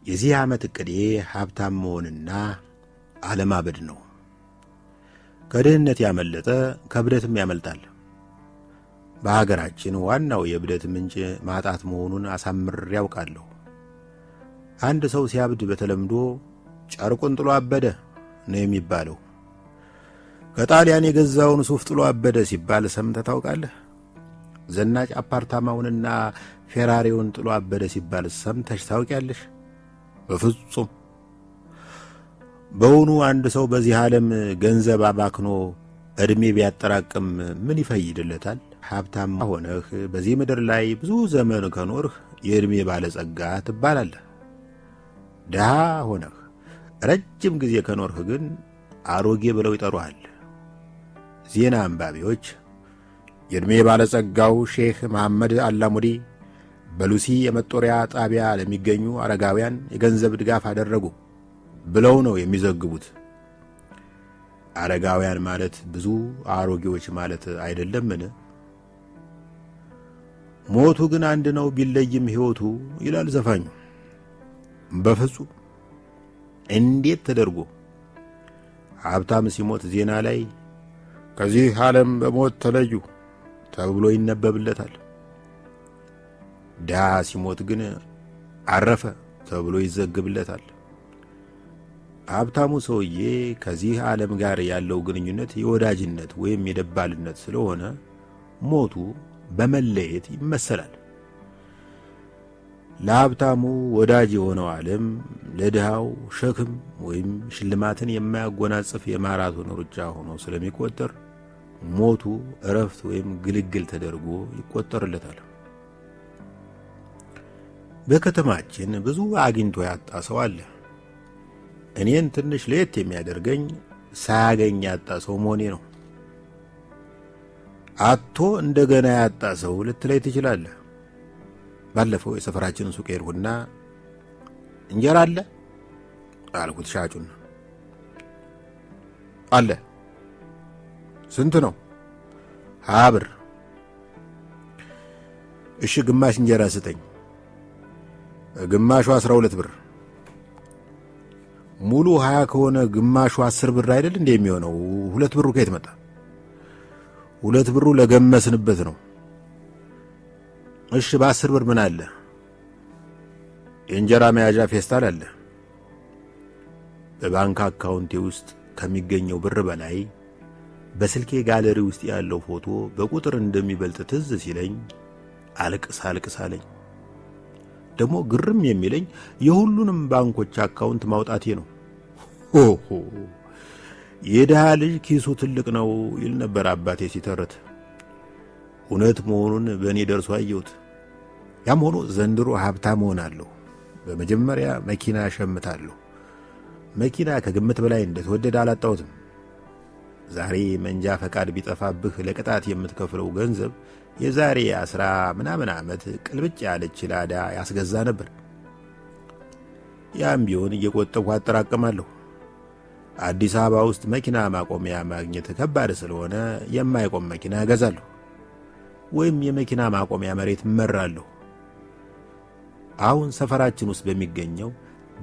የዚህ ዓመት ዕቅዴ ሀብታም መሆንና አለማበድ ነው። ከድህነት ያመለጠ ከብደትም ያመልጣል። በሀገራችን ዋናው የብደት ምንጭ ማጣት መሆኑን አሳምሬ ያውቃለሁ። አንድ ሰው ሲያብድ በተለምዶ ጨርቁን ጥሎ አበደ ነው የሚባለው። ከጣሊያን የገዛውን ሱፍ ጥሎ አበደ ሲባል ሰምተህ ታውቃለህ? ዘናጭ አፓርታማውንና ፌራሪውን ጥሎ አበደ ሲባል ሰምተሽ ታውቂያለሽ? በፍጹም። በውኑ አንድ ሰው በዚህ ዓለም ገንዘብ አባክኖ ዕድሜ ቢያጠራቅም ምን ይፈይድለታል? ሀብታም ሆነህ በዚህ ምድር ላይ ብዙ ዘመን ከኖርህ የዕድሜ ባለጸጋ ትባላለህ። ድሃ ሆነህ ረጅም ጊዜ ከኖርህ ግን አሮጌ ብለው ይጠሩሃል። ዜና አንባቢዎች የዕድሜ ባለጸጋው ሼህ መሐመድ አላሙዲ በሉሲ የመጦሪያ ጣቢያ ለሚገኙ አረጋውያን የገንዘብ ድጋፍ አደረጉ ብለው ነው የሚዘግቡት። አረጋውያን ማለት ብዙ አሮጌዎች ማለት አይደለምን? ሞቱ ግን አንድ ነው ቢለይም ሕይወቱ ይላል ዘፋኙ። በፍጹም! እንዴት ተደርጎ? ሀብታም ሲሞት ዜና ላይ ከዚህ ዓለም በሞት ተለዩ ተብሎ ይነበብለታል። ድሃ ሲሞት ግን አረፈ ተብሎ ይዘግብለታል። ሀብታሙ ሰውዬ ከዚህ ዓለም ጋር ያለው ግንኙነት የወዳጅነት ወይም የደባልነት ስለሆነ ሞቱ በመለየት ይመሰላል። ለሀብታሙ ወዳጅ የሆነው ዓለም ለድሃው ሸክም ወይም ሽልማትን የማያጎናጽፍ የማራቶን ሩጫ ሆኖ ስለሚቆጠር ሞቱ እረፍት ወይም ግልግል ተደርጎ ይቆጠርለታል። በከተማችን ብዙ አግኝቶ ያጣ ሰው አለ። እኔን ትንሽ ለየት የሚያደርገኝ ሳያገኝ ያጣ ሰው መሆኔ ነው። አጥቶ እንደገና ያጣ ሰው ልትለይ ትችላለህ። ባለፈው የሰፈራችንን ሱቅ ሄድኩና እንጀራ አለ አልኩት ሻጩን። አለ። ስንት ነው? 20 ብር። እሺ ግማሽ እንጀራ ስጠኝ። ግማሹ 12 ብር። ሙሉ 20 ከሆነ ግማሹ 10 ብር አይደል እንዴ የሚሆነው? 2 ብሩ ከየት መጣ? 2 ብሩ ለገመስንበት ነው። እሺ በ10 ብር ምን አለ? የእንጀራ መያዣ ፌስታል አለ። በባንክ አካውንቴ ውስጥ ከሚገኘው ብር በላይ በስልኬ ጋለሪ ውስጥ ያለው ፎቶ በቁጥር እንደሚበልጥ ትዝ ሲለኝ አልቅስ አለኝ። ደግሞ ግርም የሚለኝ የሁሉንም ባንኮች አካውንት ማውጣቴ ነው። ሆሆ የድሃ ልጅ ኪሱ ትልቅ ነው ይል ነበር አባቴ ሲተረት። እውነት መሆኑን በእኔ ደርሶ አየሁት። ያም ሆኖ ዘንድሮ ሀብታም ሆናለሁ። በመጀመሪያ መኪና ሸምታለሁ። መኪና ከግምት በላይ እንደተወደደ አላጣሁትም። ዛሬ መንጃ ፈቃድ ቢጠፋብህ ለቅጣት የምትከፍለው ገንዘብ የዛሬ 10 ምናምን ዓመት ቅልብጭ ያለች ላዳ ያስገዛ ነበር። ያም ቢሆን እየቆጠብኩ አጠራቅማለሁ። አዲስ አበባ ውስጥ መኪና ማቆሚያ ማግኘት ከባድ ስለሆነ የማይቆም መኪና እገዛለሁ ወይም የመኪና ማቆሚያ መሬት እመራለሁ። አሁን ሰፈራችን ውስጥ በሚገኘው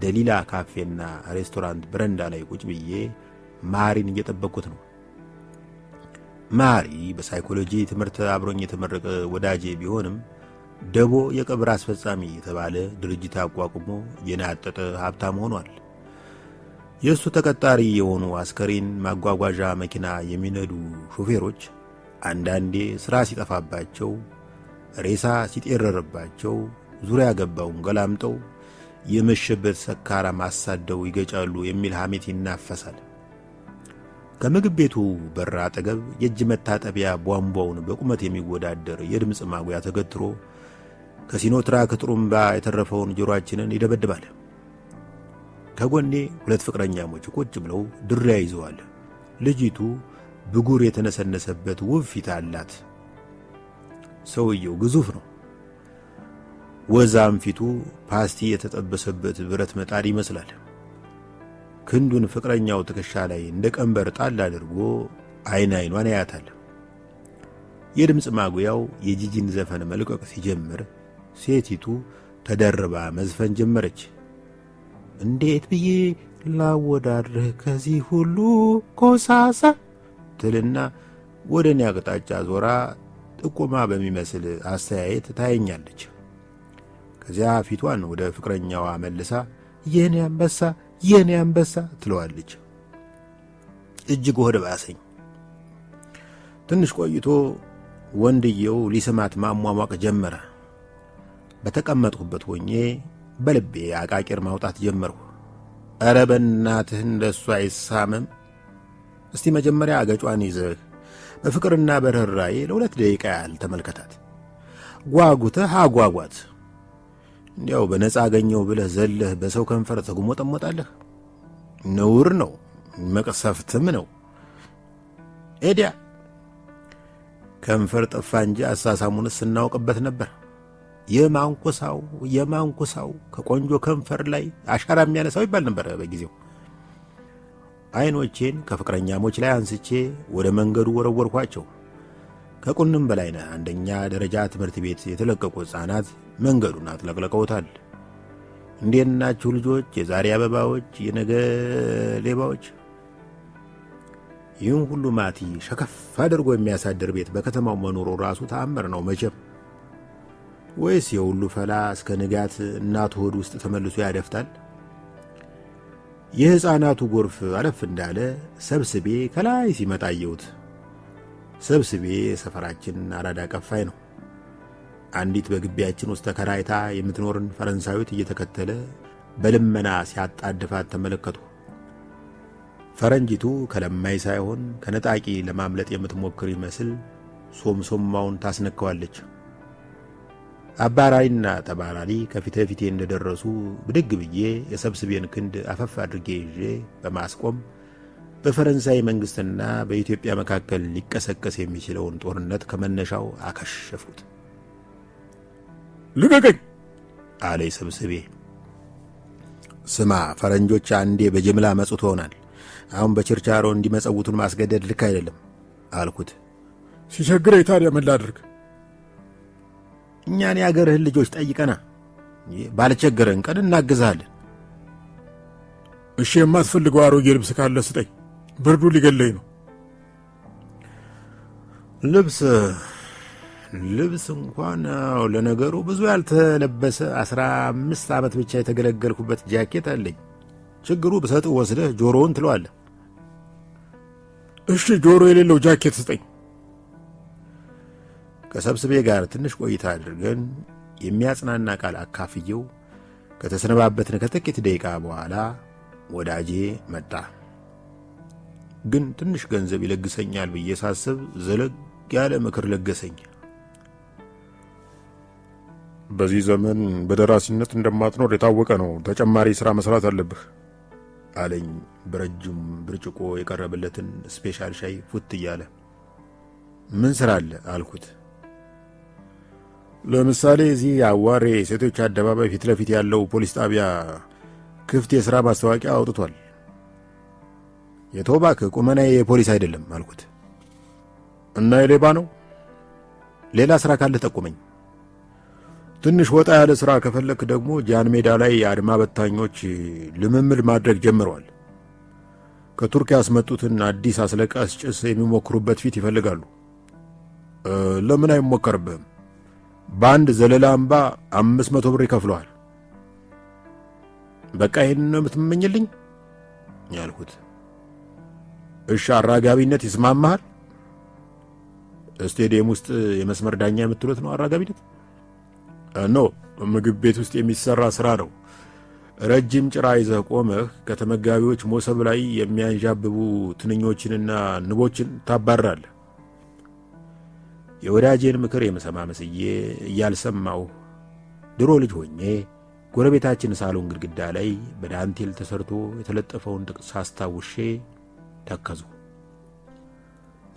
ደሊላ ካፌና ሬስቶራንት በረንዳ ላይ ቁጭ ብዬ ማሪን እየጠበቅኩት ነው። ማሪ በሳይኮሎጂ ትምህርት አብሮኝ የተመረቀ ወዳጄ ቢሆንም ደቦ የቀብር አስፈጻሚ የተባለ ድርጅት አቋቁሞ የናጠጠ ሀብታም ሆኗል። የእሱ ተቀጣሪ የሆኑ አስከሬን ማጓጓዣ መኪና የሚነዱ ሾፌሮች አንዳንዴ ሥራ ሲጠፋባቸው፣ ሬሳ ሲጤረርባቸው ዙሪያ ገባውን ገላምጠው የመሸበት ሰካራም አሳደው ይገጫሉ የሚል ሐሜት ይናፈሳል። ከምግብ ቤቱ በር አጠገብ የእጅ መታጠቢያ ቧንቧውን በቁመት የሚወዳደር የድምፅ ማጉያ ተገትሮ ከሲኖትራክ ጥሩምባ የተረፈውን ጆሮአችንን ይደበድባል። ከጎኔ 2 ፍቅረኛሞች ቁጭ ብለው ድሪያ ይዘዋል። ልጅቱ ብጉር የተነሰነሰበት ውብ ፊት አላት። ሰውየው ግዙፍ ነው። ወዛም ፊቱ ፓስቲ የተጠበሰበት ብረት መጣድ ይመስላል። ክንዱን ፍቅረኛው ትከሻ ላይ እንደ ቀንበር ጣል አድርጎ አይኗን ያያታል። የድምፅ ማጉያው የጂጂን ዘፈን መልቀቅ ሲጀምር ሴቲቱ ተደርባ መዝፈን ጀመረች። እንዴት ብዬ ላወዳድርህ ከዚህ ሁሉ ኮሳሳ ትልና ወደ እኔ አቅጣጫ ዞራ ጥቆማ በሚመስል አስተያየት ታየኛለች። ከዚያ ፊቷን ወደ ፍቅረኛዋ መልሳ የኔ አንበሳ የኔ አንበሳ ትለዋለች። እጅግ ሆድ ባሰኝ። ትንሽ ቆይቶ ወንድየው ሊስማት ማሟሟቅ ጀመረ። በተቀመጥኩበት ሆኜ በልቤ አቃቂር ማውጣት ጀመርሁ። ኧረ በእናትህ እንደሱ አይሳምም። እስቲ መጀመሪያ አገጯን ይዘህ በፍቅርና በርህራሄ ለ2 ደቂቃ ያህል ተመልከታት። ጓጉተህ አጓጓት። እንዲያው በነፃ አገኘው ብለህ ዘለህ በሰው ከንፈር ተጉሞጠሞጣለህ። ነውር ነው፣ መቅሰፍትም ነው። ኤዲያ ከንፈር ጠፋ እንጂ አሳሳሙንስ ስናውቅበት ነበር። የማንኩሳው ከቆንጆ ከንፈር ላይ አሻራ የሚያነሳው ይባል ነበር በጊዜው። አይኖቼን ከፍቅረኛሞች ላይ አንስቼ ወደ መንገዱ ወረወርኳቸው። ከቁንም በላይነህ አንደኛ ደረጃ ትምህርት ቤት የተለቀቁ ሕፃናት መንገዱን አጥለቅልቀውታል። እንዴት ናችሁ ልጆች? የዛሬ አበባዎች፣ የነገ ሌባዎች። ይህን ሁሉ ማቲ ሸከፍ አድርጎ የሚያሳድር ቤት በከተማው መኖሩ ራሱ ተአምር ነው መቼም። ወይስ የሁሉ ፈላ እስከ ንጋት እናቱ ሆድ ውስጥ ተመልሶ ያደፍታል? የሕፃናቱ ጎርፍ አለፍ እንዳለ ሰብስቤ ከላይ ሲመጣ አየሁት። ሰብስቤ ሰፈራችን አራዳ ቀፋይ ነው። አንዲት በግቢያችን ውስጥ ተከራይታ የምትኖርን ፈረንሳዊት እየተከተለ በልመና ሲያጣድፋት ተመለከቱ። ፈረንጂቱ ከለማይ ሳይሆን ከነጣቂ ለማምለጥ የምትሞክር ይመስል ሶምሶማውን ታስነካዋለች። አባራሪና ተባራሪ ከፊት ለፊቴ እንደደረሱ ብድግ ብዬ የሰብስቤን ክንድ አፈፍ አድርጌ ይዤ በማስቆም በፈረንሳይ መንግስትና በኢትዮጵያ መካከል ሊቀሰቀስ የሚችለውን ጦርነት ከመነሻው አከሸፉት። ልቀቀኝ አለይ ሰብስቤ። ስማ ፈረንጆች አንዴ በጅምላ መጹት ሆናል። አሁን በችርቻሮ እንዲመጸውቱን ማስገደድ ልክ አይደለም አልኩት። ሲቸግረኝ ታዲያ ምን ላድርግ? እኛን ያገርህን ልጆች ጠይቀና ባልቸገረን ቀን እናግዛለን። እሺ የማትፈልገው አሮጌ ልብስ ካለ ስጠኝ፣ ብርዱ ሊገለኝ ነው። ልብስ እንኳን ለነገሩ ብዙ ያልተለበሰ 15 ዓመት ብቻ የተገለገልኩበት ጃኬት አለኝ። ችግሩ ብሰጥ ወስደህ ጆሮውን ትለዋለህ። እሺ ጆሮ የሌለው ጃኬት ስጠኝ። ከሰብስቤ ጋር ትንሽ ቆይታ አድርገን የሚያጽናና ቃል አካፍየው ከተሰነባበትን ከጥቂት ደቂቃ በኋላ ወዳጄ መጣ። ግን ትንሽ ገንዘብ ይለግሰኛል ብዬ ሳስብ ዘለግ ያለ ምክር ለገሰኝ። በዚህ ዘመን በደራሲነት እንደማትኖር የታወቀ ነው። ተጨማሪ ሥራ መስራት አለብህ አለኝ። በረጅም ብርጭቆ የቀረበለትን ስፔሻል ሻይ ፉት እያለ። ምን ሥራ አለ አልኩት። ለምሳሌ እዚህ አዋሬ ሴቶች አደባባይ ፊት ለፊት ያለው ፖሊስ ጣቢያ ክፍት የሥራ ማስታወቂያ አውጥቷል። የተውባክ ቁመናዬ የፖሊስ አይደለም አልኩት። እና የሌባ ነው? ሌላ ሥራ ካለ ጠቁመኝ። ትንሽ ወጣ ያለ ሥራ ከፈለክ ደግሞ ጃን ሜዳ ላይ አድማ በታኞች ልምምድ ማድረግ ጀምረዋል። ከቱርክ ያስመጡትን አዲስ አስለቃሽ ጭስ የሚሞክሩበት ፊት ይፈልጋሉ። ለምን አይሞከርብህም? በአንድ ዘለላ አምባ 500 ብር ይከፍለዋል። በቃ ይሄን ነው የምትመኝልኝ ያልኩት። እሺ አራጋቢነት ይስማማሃል? ስቴዲየም ውስጥ የመስመር ዳኛ የምትሉት ነው አራጋቢነት? ኖ ምግብ ቤት ውስጥ የሚሰራ ሥራ ነው። ረጅም ጭራ ይዘህ ቆመህ ከተመጋቢዎች ሞሰብ ላይ የሚያንዣብቡ ትንኞችንና ንቦችን ታባራለህ። የወዳጄን ምክር የመሰማ መስዬ እያልሰማው ድሮ ልጅ ሆኜ ጎረቤታችን ሳሎን ግድግዳ ላይ በዳንቴል ተሰርቶ የተለጠፈውን ጥቅስ አስታውሼ ተከዙ።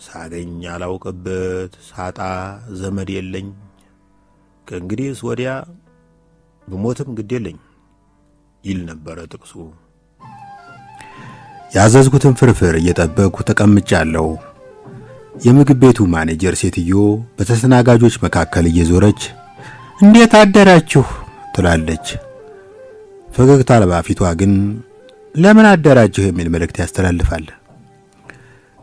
ሳገኝ አላውቅበት፣ ሳጣ ዘመድ የለኝ፣ ከእንግዲህስ ወዲያ ብሞትም ግድ የለኝ ይል ነበረ ጥቅሱ። ያዘዝኩትን ፍርፍር እየጠበቅኩ ተቀምጫለሁ። የምግብ ቤቱ ማኔጀር ሴትዮ በተስተናጋጆች መካከል እየዞረች እንዴት አደራችሁ ትላለች። ፈገግታ አልባ ፊቷ ግን ለምን አደራጀህ የሚል መልእክት ያስተላልፋል።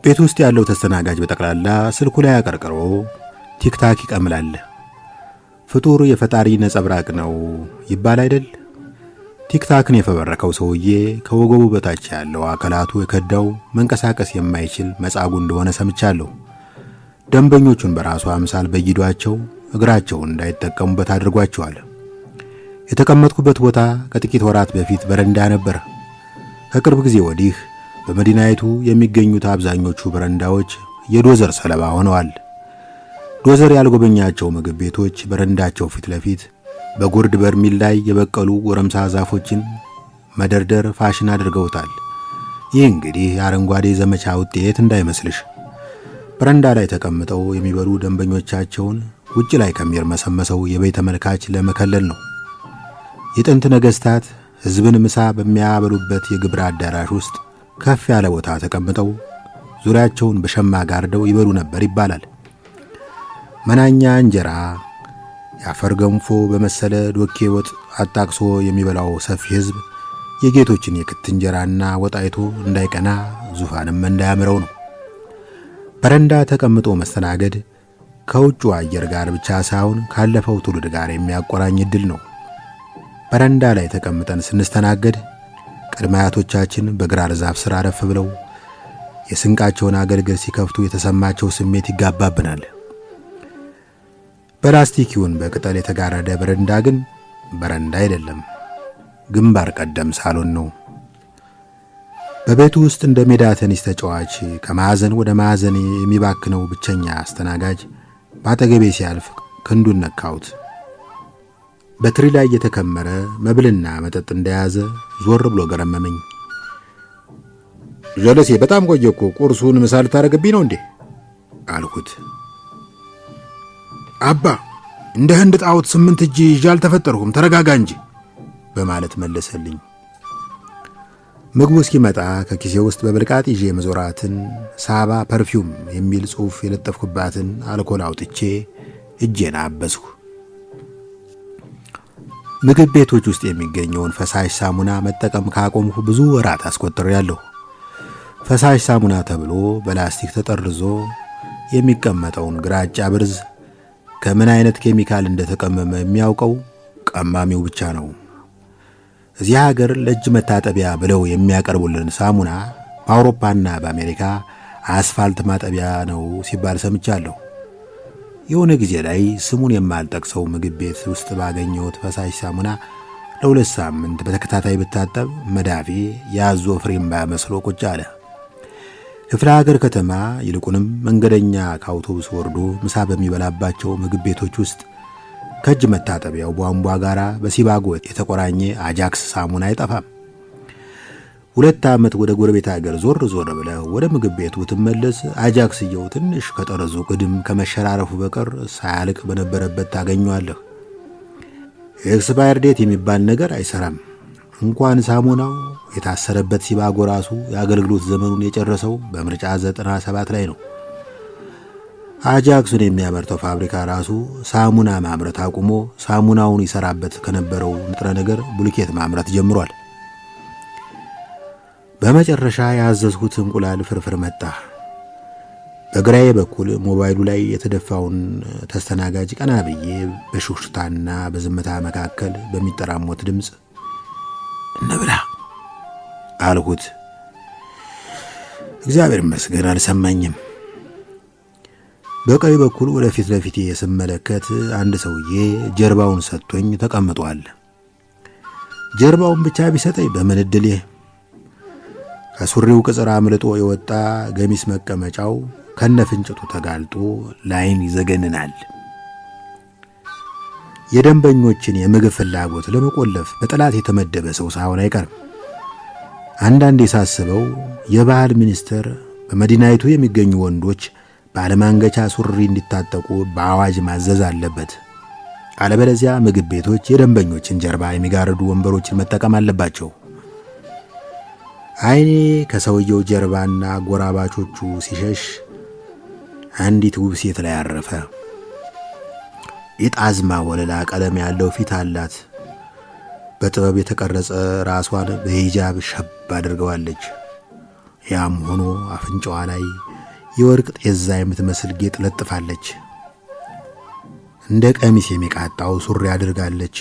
ቤት ውስጥ ያለው ተስተናጋጅ በጠቅላላ ስልኩ ላይ አቀርቅሮ ቲክታክ ይቀምላል። ፍጡር የፈጣሪ ነጸብራቅ ነው ይባል አይደል? ቲክታክን የፈበረከው ሰውዬ ከወገቡ በታች ያለው አካላቱ የከዳው መንቀሳቀስ የማይችል መጻጉዕ እንደሆነ ሰምቻለሁ። ደንበኞቹን በራሱ አምሳል በይዷቸው እግራቸውን እንዳይጠቀሙበት አድርጓቸዋል። የተቀመጥኩበት ቦታ ከጥቂት ወራት በፊት በረንዳ ነበር። ከቅርብ ጊዜ ወዲህ በመዲናይቱ የሚገኙት አብዛኞቹ በረንዳዎች የዶዘር ሰለባ ሆነዋል። ዶዘር ያልጎበኛቸው ምግብ ቤቶች በረንዳቸው ፊት ለፊት በጉርድ በርሚል ላይ የበቀሉ ጎረምሳ ዛፎችን መደርደር ፋሽን አድርገውታል። ይህ እንግዲህ የአረንጓዴ ዘመቻ ውጤት እንዳይመስልሽ። በረንዳ ላይ ተቀምጠው የሚበሉ ደንበኞቻቸውን ውጭ ላይ ከሚርመሰመሰው የቤት ተመልካች ለመከለል ነው። የጥንት ነገሥታት ሕዝብን ምሳ በሚያበሉበት የግብር አዳራሽ ውስጥ ከፍ ያለ ቦታ ተቀምጠው ዙሪያቸውን በሸማ ጋርደው ይበሉ ነበር ይባላል። መናኛ እንጀራ የአፈር ገንፎ በመሰለ ዶኬ ወጥ አጣቅሶ የሚበላው ሰፊ ሕዝብ የጌቶችን የክት እንጀራና ወጥ አይቶ እንዳይቀና ዙፋንም እንዳያምረው ነው። በረንዳ ተቀምጦ መስተናገድ ከውጩ አየር ጋር ብቻ ሳይሆን ካለፈው ትውልድ ጋር የሚያቆራኝ ዕድል ነው። በረንዳ ላይ ተቀምጠን ስንስተናገድ ቅድመ አያቶቻችን በግራር ዛፍ ስር አረፍ ብለው የስንቃቸውን አገልግል ሲከፍቱ የተሰማቸው ስሜት ይጋባብናል። በላስቲክ ይሁን በቅጠል የተጋረደ በረንዳ ግን በረንዳ አይደለም፣ ግንባር ቀደም ሳሎን ነው። በቤቱ ውስጥ እንደ ሜዳ ቴኒስ ተጫዋች ከማዕዘን ወደ ማዕዘን የሚባክነው ብቸኛ አስተናጋጅ በአጠገቤ ሲያልፍ ክንዱን ነካሁት። በትሪ ላይ የተከመረ መብልና መጠጥ እንደያዘ ዞር ብሎ ገረመመኝ። ጀለሴ በጣም ቆየ እኮ ቁርሱን ምሳ ልታረግብኝ ነው እንዴ አልኩት። አባ እንደ ህንድ ጣዖት 8 እጅ ይዤ አልተፈጠርኩም ተረጋጋ እንጂ በማለት መለሰልኝ። ምግቡ እስኪመጣ ከኪሴ ውስጥ በብልቃጥ ይዤ መዞራትን ሳባ ፐርፊውም የሚል ጽሑፍ የለጠፍኩባትን አልኮል አውጥቼ እጄን አበስኩ። ምግብ ቤቶች ውስጥ የሚገኘውን ፈሳሽ ሳሙና መጠቀም ካቆምኩ ብዙ ወራት አስቆጥሬያለሁ። ፈሳሽ ሳሙና ተብሎ በላስቲክ ተጠርዞ የሚቀመጠውን ግራጫ ብርዝ ከምን አይነት ኬሚካል እንደተቀመመ የሚያውቀው ቀማሚው ብቻ ነው። እዚህ ሀገር ለእጅ መታጠቢያ ብለው የሚያቀርቡልን ሳሙና በአውሮፓና በአሜሪካ አስፋልት ማጠቢያ ነው ሲባል ሰምቻለሁ። የሆነ ጊዜ ላይ ስሙን የማልጠቅሰው ምግብ ቤት ውስጥ ባገኘሁት ፈሳሽ ሳሙና ለ2 ሳምንት በተከታታይ ብታጠብ መዳፌ ያዞ ፍሬምባ መስሎ ቁጭ አለ። ክፍለ ሀገር ከተማ ይልቁንም መንገደኛ ከአውቶቡስ ወርዶ ምሳ በሚበላባቸው ምግብ ቤቶች ውስጥ ከእጅ መታጠቢያው ቧንቧ ጋር በሲባጎ የተቆራኘ አጃክስ ሳሙና አይጠፋም። 2 ዓመት ወደ ጎረቤት ሀገር ዞር ብለህ ወደ ምግብ ቤቱ ትመለስ አጃክስየው ትንሽ ከጠረዙ ቅድም ከመሸራረፉ በቀር ሳያልቅ በነበረበት ታገኘዋለህ። ኤክስፓየር ዴት የሚባል ነገር አይሰራም። እንኳን ሳሙናው የታሰረበት ሲባጎ ራሱ የአገልግሎት ዘመኑን የጨረሰው በምርጫ 97 ላይ ነው። አጃክሱን የሚያመርተው ፋብሪካ ራሱ ሳሙና ማምረት አቁሞ ሳሙናውን ይሰራበት ከነበረው ንጥረ ነገር ቡልኬት ማምረት ጀምሯል። በመጨረሻ ያዘዝኩት እንቁላል ፍርፍር መጣ። በግራዬ በኩል ሞባይሉ ላይ የተደፋውን ተስተናጋጅ ቀና ብዬ በሹክሹክታና በዝምታ መካከል በሚጠራሞት ድምፅ እንብላ አልሁት። እግዚአብሔር ይመስገን አልሰማኝም። በቀኝ በኩል ወደፊት ለፊቴ ስመለከት አንድ ሰውዬ ጀርባውን ሰጥቶኝ ተቀምጧል። ጀርባውን ብቻ ቢሰጠኝ በምን ዕድሌ! ከሱሪው ቅጽር አምልጦ የወጣ ገሚስ መቀመጫው ከነፍንጭቱ ተጋልጦ ላይን ይዘገንናል። የደንበኞችን የምግብ ፍላጎት ለመቆለፍ በጠላት የተመደበ ሰው ሳይሆን አይቀርም። አንዳንዴ ሳስበው የባህል ሚኒስቴር በመዲናይቱ የሚገኙ ወንዶች ባለማንገቻ ሱሪ እንዲታጠቁ በአዋጅ ማዘዝ አለበት። አለበለዚያ ምግብ ቤቶች የደንበኞችን ጀርባ የሚጋርዱ ወንበሮችን መጠቀም አለባቸው። አይኔ ከሰውየው ጀርባና ጎራባቾቹ ሲሸሽ አንዲት ውብ ሴት ላይ አረፈ። የጣዝማ ወለላ ቀለም ያለው ፊት አላት። በጥበብ የተቀረጸ ራሷን በሂጃብ ሸብ አድርገዋለች። ያም ሆኖ አፍንጫዋ ላይ የወርቅ ጤዛ የምትመስል ጌጥ ለጥፋለች። እንደ ቀሚስ የሚቃጣው ሱሪ አድርጋለች።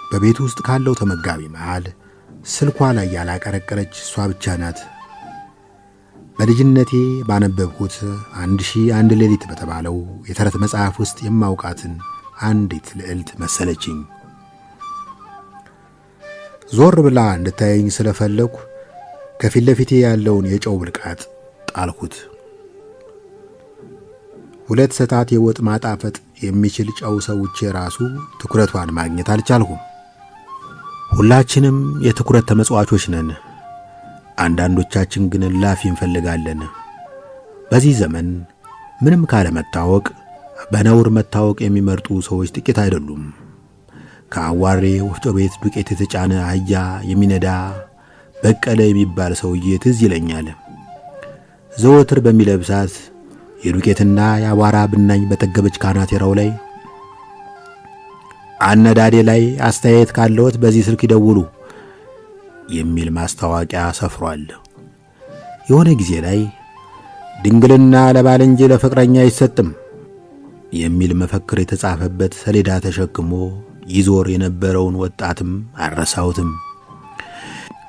በቤት ውስጥ ካለው ተመጋቢ መሃል ስልኳ ላይ ያላቀረቀረች እሷ ብቻ ናት። በልጅነቴ ባነበብኩት 1001 ሌሊት በተባለው የተረት መጽሐፍ ውስጥ የማውቃትን አንዲት ልዕልት መሰለችኝ። ዞር ብላ እንድታየኝ ስለፈለኩ ከፊት ለፊቴ ያለውን የጨው ብልቃጥ ጣልኩት። 2 ሰዓት የወጥ ማጣፈጥ የሚችል ጨው ሰውቼ ራሱ ትኩረቷን ማግኘት አልቻልኩም። ሁላችንም የትኩረት ተመጽዋቾች ነን። አንዳንዶቻችን ግን ላፊ እንፈልጋለን። በዚህ ዘመን ምንም ካለ መታወቅ በነውር መታወቅ የሚመርጡ ሰዎች ጥቂት አይደሉም። ከአዋሬ ወፍጮ ቤት ዱቄት የተጫነ አህያ የሚነዳ በቀለ የሚባል ሰውዬ ትዝ ይለኛል። ዘወትር በሚለብሳት የዱቄትና የአቧራ ብናኝ በጠገበች ካናቴራው ላይ አነዳዴ ላይ አስተያየት ካለዎት በዚህ ስልክ ይደውሉ የሚል ማስታወቂያ ሰፍሯል። የሆነ ጊዜ ላይ ድንግልና ለባል እንጂ ለፍቅረኛ አይሰጥም የሚል መፈክር የተጻፈበት ሰሌዳ ተሸክሞ ይዞር የነበረውን ወጣትም አልረሳሁትም።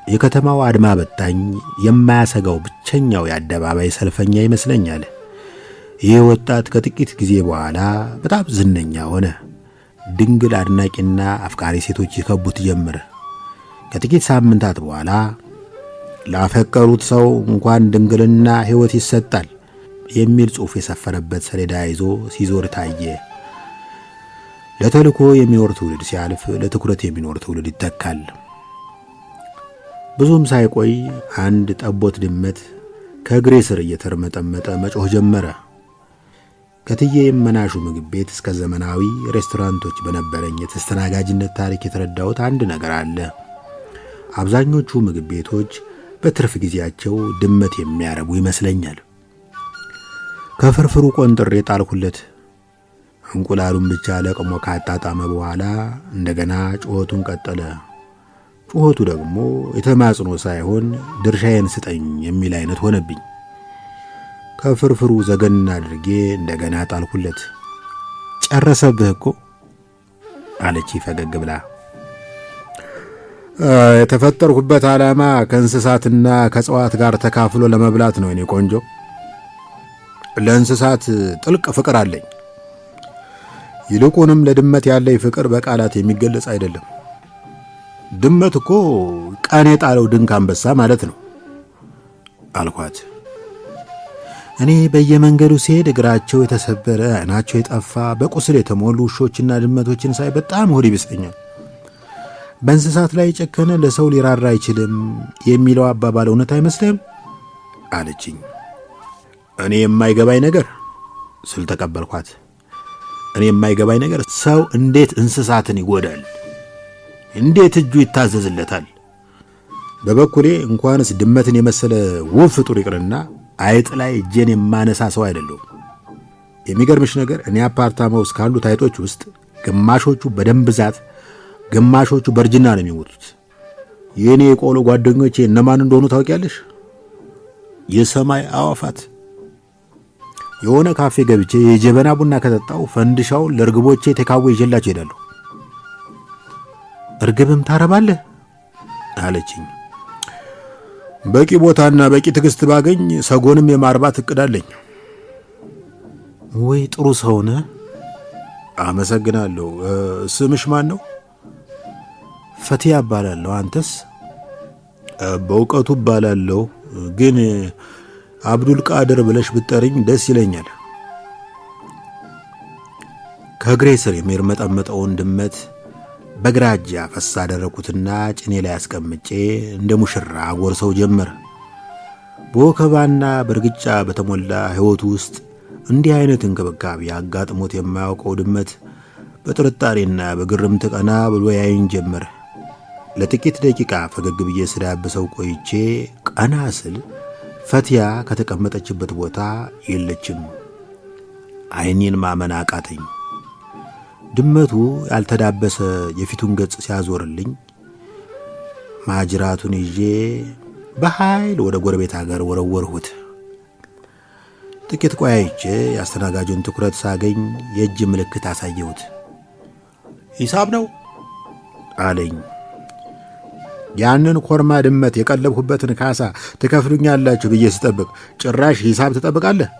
የከተማው አድማ በታኝ የማያሰጋው ብቸኛው የአደባባይ ሰልፈኛ ይመስለኛል። ይህ ወጣት ከጥቂት ጊዜ በኋላ በጣም ዝነኛ ሆነ። ድንግል አድናቂና አፍቃሪ ሴቶች ይከቡት ጀመረ። ከጥቂት ሳምንታት በኋላ ላፈቀሩት ሰው እንኳን ድንግልና ሕይወት ይሰጣል የሚል ጽሑፍ የሰፈረበት ሰሌዳ ይዞ ሲዞር ታየ። ለተልኮ የሚኖር ትውልድ ሲያልፍ ለትኩረት የሚኖር ትውልድ ይተካል። ብዙም ሳይቆይ አንድ ጠቦት ድመት ከእግሬ ስር እየተርመጠመጠ መጮህ ጀመረ። ከትዬ የመናሹ ምግብ ቤት እስከ ዘመናዊ ሬስቶራንቶች በነበረኝ የተስተናጋጅነት ታሪክ የተረዳሁት አንድ ነገር አለ። አብዛኞቹ ምግብ ቤቶች በትርፍ ጊዜያቸው ድመት የሚያረቡ ይመስለኛል። ከፍርፍሩ ቆንጥሬ ጣልኩለት። እንቁላሉን ብቻ ለቅሞ ካጣጣመ በኋላ እንደገና ጩኸቱን ቀጠለ። ጩኸቱ ደግሞ የተማጽኖ ሳይሆን ድርሻዬን ስጠኝ የሚል አይነት ሆነብኝ። ከፍርፍሩ ዘገን አድርጌ እንደገና ጣልኩለት። ጨረሰብህ እኮ አለች ፈገግ ብላ። የተፈጠርኩበት ዓላማ ከእንስሳትና ከእጽዋት ጋር ተካፍሎ ለመብላት ነው። እኔ ቆንጆ ለእንስሳት ጥልቅ ፍቅር አለኝ። ይልቁንም ለድመት ያለኝ ፍቅር በቃላት የሚገለጽ አይደለም። ድመት እኮ ቀን የጣለው ድንክ አንበሳ ማለት ነው አልኳት። እኔ በየመንገዱ ሲሄድ እግራቸው የተሰበረ ዓይናቸው የጠፋ በቁስል የተሞሉ ውሾችና ድመቶችን ሳይ በጣም ሆድ ይብሰኛል። በእንስሳት ላይ የጨከነ ለሰው ሊራራ አይችልም የሚለው አባባል እውነት አይመስልም አለችኝ። እኔ የማይገባኝ ነገር ስል ተቀበልኳት። እኔ የማይገባኝ ነገር ሰው እንዴት እንስሳትን ይጎዳል? እንዴት እጁ ይታዘዝለታል? በበኩሌ እንኳንስ ድመትን የመሰለ ውብ ፍጡር ይቅርና አይጥ ላይ እጄን የማነሳ ሰው አይደለሁም። የሚገርምሽ ነገር እኔ አፓርታማ ውስጥ ካሉት አይጦች ውስጥ ግማሾቹ በደም ብዛት፣ ግማሾቹ በእርጅና ነው የሚሞቱት። የእኔ የቆሎ ጓደኞቼ እነማን እንደሆኑ ታውቂያለሽ? የሰማይ አዋፋት። የሆነ ካፌ ገብቼ የጀበና ቡና ከጠጣው ፈንድሻውን ለእርግቦቼ ቴካዌ ይዤላቸው ሄዳለሁ። እርግብም ታረባለህ አለችኝ። በቂ ቦታና በቂ ትዕግስት ባገኝ ሰጎንም የማርባት እቅድ አለኝ። ወይ ጥሩ ሰው ነህ። አመሰግናለሁ። ስምሽ ማን ነው? ፈቲያ እባላለሁ። አንተስ? በእውቀቱ እባላለሁ፣ ግን አብዱል ቃድር ብለሽ ብትጠሪኝ ደስ ይለኛል። ከእግሬ ስር የሚርመጠመጠውን ድመት በግራ እጄ አፈሳ አደረኩትና ጭኔ ላይ አስቀምጬ እንደ ሙሽራ አጎርሰው ጀመር። በወከባና በርግጫ በተሞላ ሕይወቱ ውስጥ እንዲህ አይነት እንክብካቤ አጋጥሞት የማያውቀው ድመት በጥርጣሬና በግርምት ቀና ብሎ ያይን ጀመር። ለጥቂት ደቂቃ ፈገግ ብዬ ስዳብሰው ቆይቼ ቀና ስል ፈቲያ ከተቀመጠችበት ቦታ የለችም። ዓይኔን ማመን አቃተኝ። ድመቱ ያልተዳበሰ የፊቱን ገጽ ሲያዞርልኝ ማጅራቱን ይዤ በኃይል ወደ ጎረቤት ሀገር ወረወርሁት። ጥቂት ቆይቼ የአስተናጋጁን ትኩረት ሳገኝ የእጅ ምልክት አሳየሁት። ሂሳብ ነው አለኝ። ያንን ኮርማ ድመት የቀለብሁበትን ካሳ ትከፍሉኛላችሁ ብዬ ስጠብቅ ጭራሽ ሂሳብ ትጠብቃለህ